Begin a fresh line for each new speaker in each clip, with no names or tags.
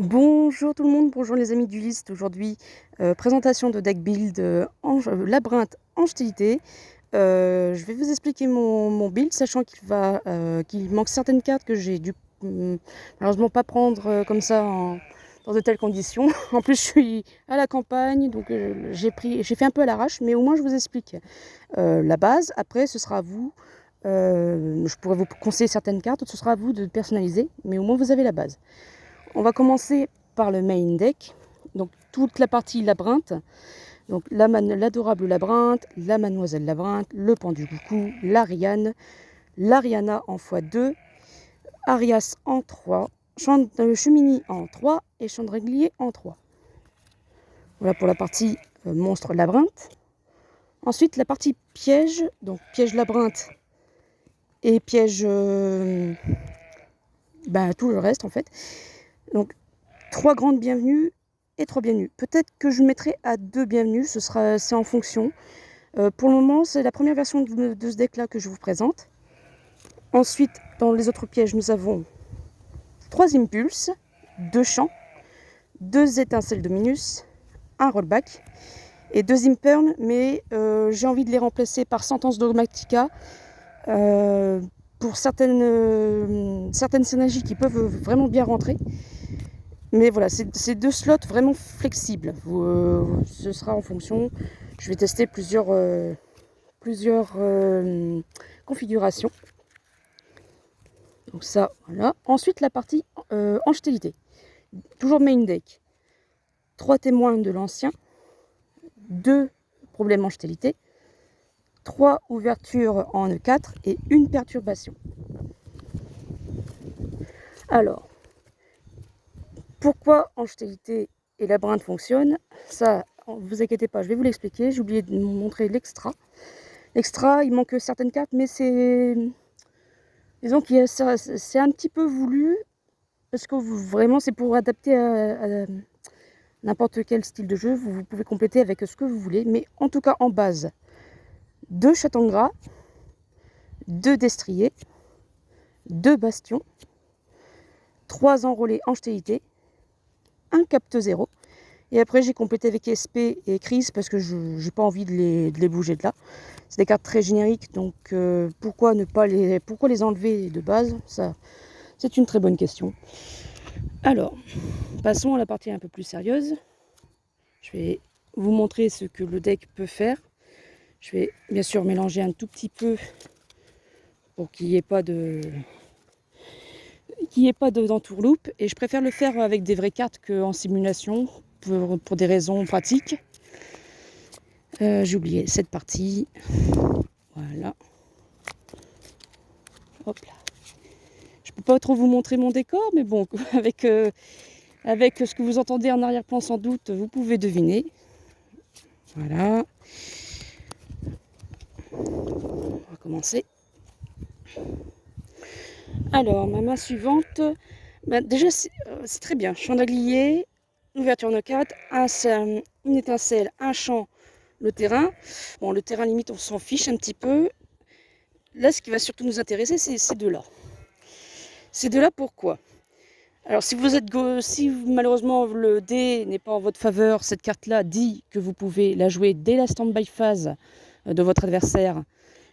Bonjour tout le monde, bonjour les amis du list. Aujourd'hui, présentation de deck build labyrinthe Ange-Tilité. Je vais vous expliquer mon build, sachant qu'il manque certaines cartes que j'ai dû malheureusement pas prendre comme ça dans de telles conditions. En plus, je suis à la campagne, donc j'ai fait un peu à l'arrache, mais au moins je vous explique la base. Après, ce sera à vous. Je pourrais vous conseiller certaines cartes, ce sera à vous de personnaliser, mais au moins vous avez la base. On va commencer par le main deck, donc toute la partie labyrinthe, donc l'adorable labyrinthe, la mademoiselle labyrinthe, le pendu coucou, l'Ariane, l'Ariana en x2, Arias en 3, Chemini en 3 et Chandelier en 3. Voilà pour la partie monstre labyrinthe. Ensuite la partie piège, donc piège labyrinthe et piège tout le reste en fait. Donc 3 grandes bienvenues et 3 bienvenues. Peut-être que je mettrai à 2 bienvenues, c'est en fonction. Pour le moment, c'est la première version de ce deck-là que je vous présente. Ensuite, dans les autres pièges, nous avons 3 impulses, 2 champs, 2 étincelles de Minus, un rollback et 2 imperns, mais j'ai envie de les remplacer par Sentence Dogmatica pour certaines synergies qui peuvent vraiment bien rentrer. Mais voilà, c'est 2 slots vraiment flexibles. Ce sera en fonction. Je vais tester plusieurs configurations. Donc ça, voilà. Ensuite, la partie Ange-Tilité. Toujours main deck. 3 témoins de l'ancien. 2 problèmes Ange-Tilité. 3 ouvertures en E4 et 1 perturbation. Alors, pourquoi Ange-Tilité et labyrinthe fonctionnent? Ça, ne vous inquiétez pas, je vais vous l'expliquer. J'ai oublié de vous montrer l'extra. L'extra, il manque certaines cartes, mais c'est... Disons que c'est un petit peu voulu, parce que vraiment, c'est pour adapter à n'importe quel style de jeu. Vous pouvez compléter avec ce que vous voulez, mais en tout cas, en base, 2 Chattangra, 2 destriers, 2 bastions, 3 enrôlés Ange-Tilité, un capte 0. Et après, j'ai complété avec SP et Crise parce que je n'ai pas envie de les bouger de là. C'est des cartes très génériques, donc pourquoi les enlever de base? Ça, c'est une très bonne question. Alors, passons à la partie un peu plus sérieuse. Je vais vous montrer ce que le deck peut faire. Je vais bien sûr mélanger un tout petit peu pour qu'il n'y ait pas d'entourloupe. Et je préfère le faire avec des vraies cartes qu'en simulation pour des raisons pratiques. J'ai oublié cette partie. Voilà. Hop là. Je peux pas trop vous montrer mon décor, mais bon, avec ce que vous entendez en arrière-plan sans doute, vous pouvez deviner. Voilà. On va commencer. Alors, ma main suivante, déjà c'est très bien. Chandelier, ouverture en 4, une étincelle, un champ, le terrain. Bon, le terrain limite, on s'en fiche un petit peu. Là, ce qui va surtout nous intéresser, c'est ces deux-là. Ces deux-là, pourquoi? Alors, si malheureusement le dé n'est pas en votre faveur, cette carte-là dit que vous pouvez la jouer dès la stand-by phase de votre adversaire.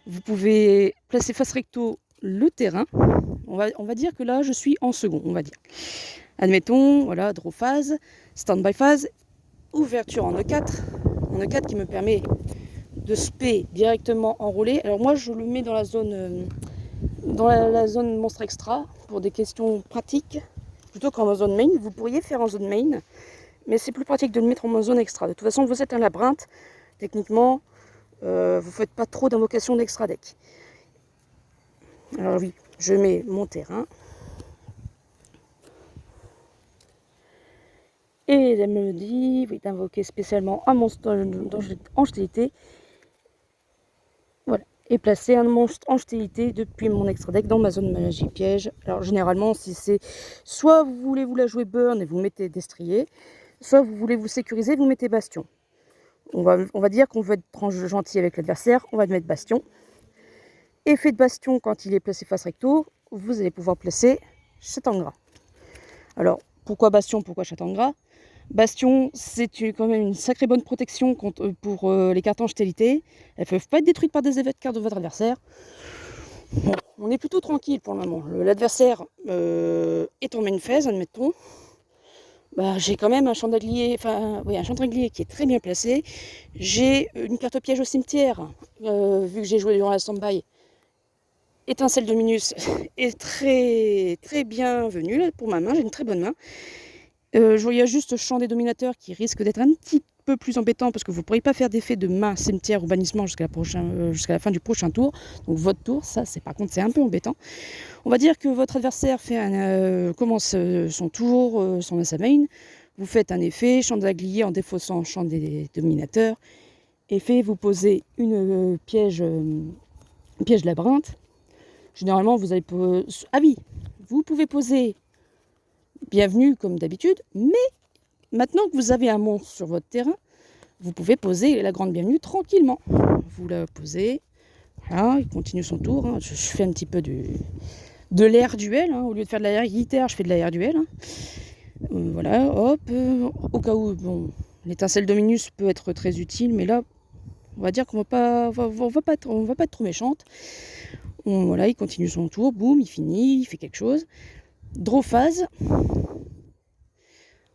Vous pouvez placer face recto le terrain. On va dire que là, je suis en second, on va dire. Admettons, voilà, draw phase, stand-by phase, ouverture en E4. En E4 qui me permet de spé directement enrôler. Alors moi, je le mets dans la zone monstre extra pour des questions pratiques. Plutôt qu'en zone main, vous pourriez faire en zone main, mais c'est plus pratique de le mettre en zone extra. De toute façon, vous êtes un labyrinthe, techniquement, vous ne faites pas trop d'invocations d'extra deck. Alors oui, je mets mon terrain. Et elle me dit, oui, d'invoquer spécialement un monstre Ange-Tilité. Voilà. Et placer un monstre Ange-Tilité depuis mon extra deck dans ma zone magie piège. Alors généralement, si c'est soit vous voulez vous la jouer burn et vous mettez destrier, soit vous voulez vous sécuriser, vous mettez bastion. On va dire qu'on veut être gentil avec l'adversaire, on va mettre bastion. Effet de bastion, quand il est placé face recto, vous allez pouvoir placer Chattangra. Alors, Pourquoi Bastion, pourquoi Châtangras? Bastion, c'est quand même une sacrée bonne protection pour les cartes angstélité. Elles ne peuvent pas être détruites par des effets de cartes de votre adversaire. Bon, on est plutôt tranquille pour le moment. L'adversaire est en main phase, admettons. J'ai quand même un chandelier, un chandelier qui est très bien placé. J'ai une carte piège au cimetière, vu que j'ai joué durant la stand-by. Étincelle de Minus est très très bienvenue là, pour ma main, j'ai une très bonne main. Je voyais juste Chant des Dominateurs qui risque d'être un petit peu plus embêtant parce que vous ne pourrez pas faire d'effet de main, cimetière ou bannissement jusqu'à la fin du prochain tour. Donc votre tour, ça par contre c'est un peu embêtant. On va dire que votre adversaire commence son tour, sa main. Vous faites un effet, Chant d'Aglier en défaussant Chant des Dominateurs. Effet, vous posez une piège labyrinthe. Généralement, vous allez vous pouvez poser bienvenue comme d'habitude, mais maintenant que vous avez un monstre sur votre terrain, vous pouvez poser la grande bienvenue tranquillement. Vous la posez, voilà, il continue son tour. Hein. Je fais un petit peu de l'air duel, hein. Au lieu de faire de l'air guitare, je fais de l'air duel. Hein. Voilà, hop, au cas où, bon, l'étincelle Dominus peut être très utile, mais là, on va dire qu'on va pas être trop méchante. Voilà, il continue son tour, boum, il finit, il fait quelque chose. Draw phase.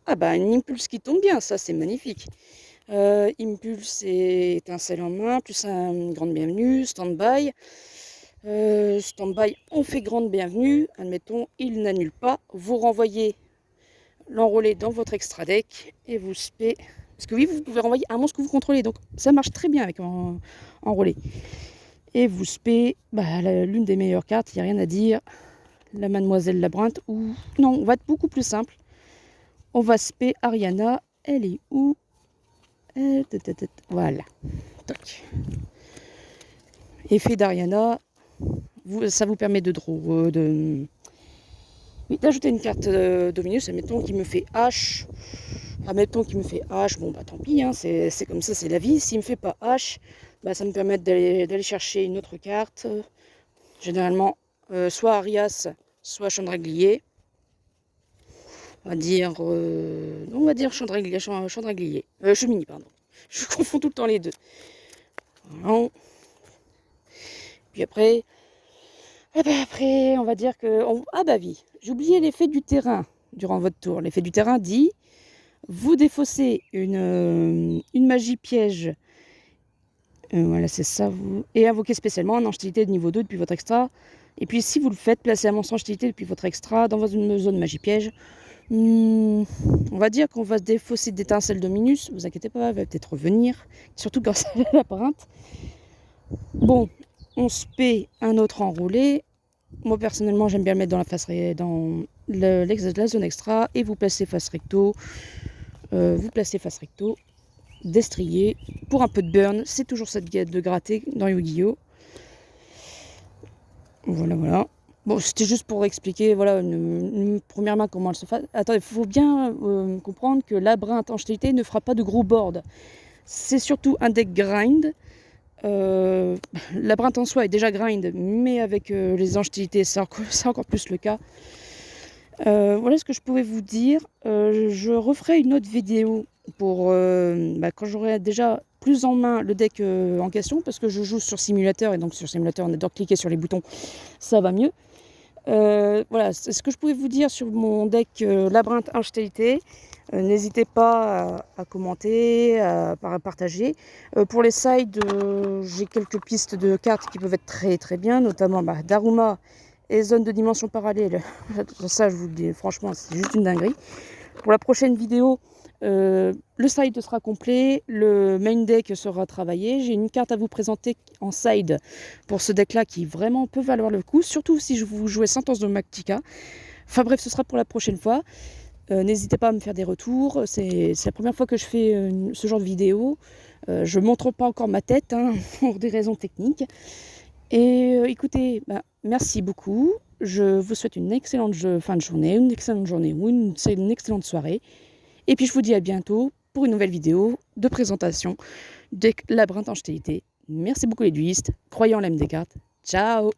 Une impulse qui tombe bien, ça c'est magnifique. Impulse et étincelle en main, plus une grande bienvenue, stand-by. Stand-by, on fait grande bienvenue, admettons, il n'annule pas. Vous renvoyez l'enrôlé dans votre extra deck et vous spé. Parce que oui, vous pouvez renvoyer un monstre que vous contrôlez, donc ça marche très bien avec enrôlé. Et vous spé l'une des meilleures cartes, il n'y a rien à dire. La Mademoiselle Labyrinthe, ou non, on va être beaucoup plus simple. On va spé Ariana, elle est où? Voilà. Toc. Effet d'Ariana, ça vous permet d'ajouter une carte Dominus, admettons qu'il me fait H. Bon tant pis, hein, c'est comme ça, c'est la vie. S'il me fait pas H, ça me permet d'aller chercher une autre carte. Généralement, soit Arias, soit Chandraglier. On va dire Chandraglier. Chemini, pardon. Je confonds tout le temps les deux. Voilà. Puis après, on va dire que... j'ai oublié l'effet du terrain durant votre tour. L'effet du terrain dit, vous défaussez une magie piège. Voilà, c'est ça. Et invoquez spécialement un hostilité de niveau 2 depuis votre extra. Et puis si vous le faites, placez un monstre hostilité depuis votre extra dans une zone magie piège. On va dire qu'on va se défausser d'étincelle Dominus. Vous inquiétez pas, elle va peut-être revenir. Surtout quand c'est la labyrinthe. Bon, on se paie un autre enrôlé. Moi personnellement, j'aime bien le mettre dans la zone extra. Et vous placez face recto. Destrier pour un peu de burn. C'est toujours cette guette de gratter dans Yu-Gi-Oh! Voilà. Bon, c'était juste pour expliquer, voilà, une première main, comment elle se fait. Attendez, il faut bien comprendre que Labyrinthe Angstélité ne fera pas de gros board. C'est surtout un deck grind. Labyrinthe en soi est déjà grind, mais avec les Angstilités, c'est encore plus le cas. Voilà ce que je pouvais vous dire. Je referai une autre vidéo pour quand j'aurai déjà plus en main le deck en question, parce que je joue sur simulateur, et donc sur simulateur on adore cliquer sur les boutons, ça va mieux. Voilà, c'est ce que je pouvais vous dire sur mon deck Labyrinthe Angstélité. N'hésitez pas à commenter, à partager. Pour les sides, j'ai quelques pistes de cartes qui peuvent être très très bien, notamment Daruma et Zone de Dimension Parallèle. Ça, je vous le dis, franchement, c'est juste une dinguerie. Pour la prochaine vidéo, le side sera complet, le main deck sera travaillé. J'ai une carte à vous présenter en side pour ce deck-là qui vraiment peut valoir le coup, surtout si vous jouez Sentence Dogmatica. Enfin bref, ce sera pour la prochaine fois. N'hésitez pas à me faire des retours. C'est la première fois que je fais ce genre de vidéo. Je ne montre pas encore ma tête, hein, pour des raisons techniques. Et écoutez, merci beaucoup. Je vous souhaite une excellente fin de journée, une excellente journée ou une excellente soirée. Et puis je vous dis à bientôt pour une nouvelle vidéo de présentation de Labyrinthe Angstélité. Merci beaucoup les duistes. Croyez en l'âme des cartes. Ciao!